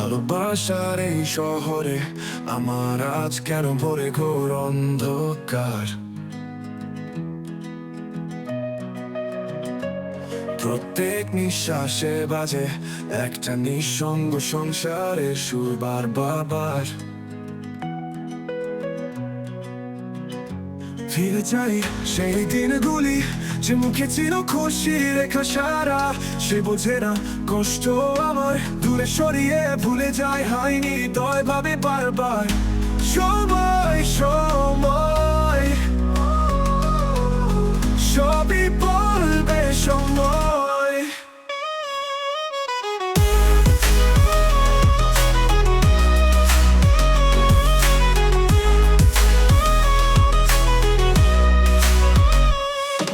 ভালোবাসার এই শহরে আমার আজ কেন ভরে ঘোর অন্ধকার। প্রত্যেক নিঃশ্বাসে বাজে একটা নিঃসঙ্গ সংসারের সুর বারবার। ফিরে যাই সেই দিনগুলি যে মুখে ছিল খুশি রেখা সারা। সে বোঝে না কষ্ট আমার দূরে সরিয়ে ভুলে যায় হয়নি হৃদয় ভাবে বারবার। সময় সময় সবই বলবে সময়।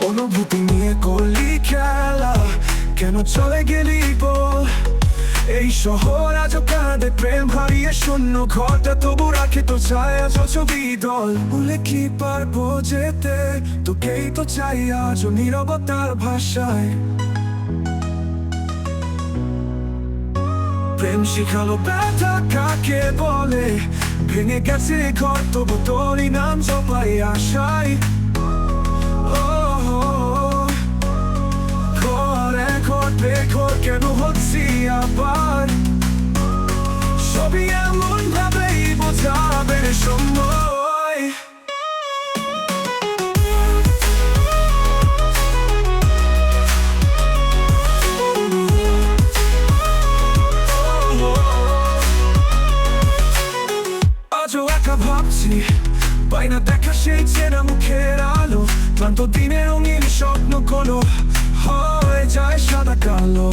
অনুভূতি নিয়ে করলি খেলা, কেন চলে গেলি বল? এই শহর আজও কাঁদে প্রেম হারিয়ে শূন্য ঘরটা, তবু রাখে তো ছায়া ছবি দল। ভুলে কি পারবো যেতে, তোকেই তো চাই আজও নীরবতার ভাষায়। প্রেম শিখালো ব্যথা কাকে বলে, ভেঙে গেছে ঘর তবু তোরই নাম জপাই আশায়। ঘর কেন হচ্ছি আবার, সবই এমন ভাবেই বোঝাবে সময়। আজও একা ভাবছি, পাই না দেখা সেই চেনা মুখের আলো। ক্লান্ত দিনের রঙিন স্বপ্নগুলো হয়ে যায় সাদা কালো।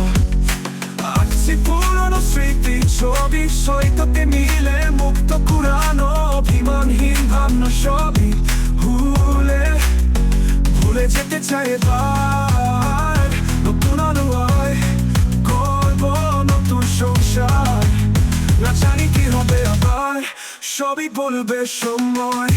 আঁকছি পুরনো স্মৃতি ছবি সৈকতে মিলে, মুক্ত কুরানো অভিমানহীন ভাবনা সবই ভুলে যেতে চাই এবার। নতুন আলোয় গল্প নতুন সংসার, না জানি কি হবে আবার, সবই বলবে সময়।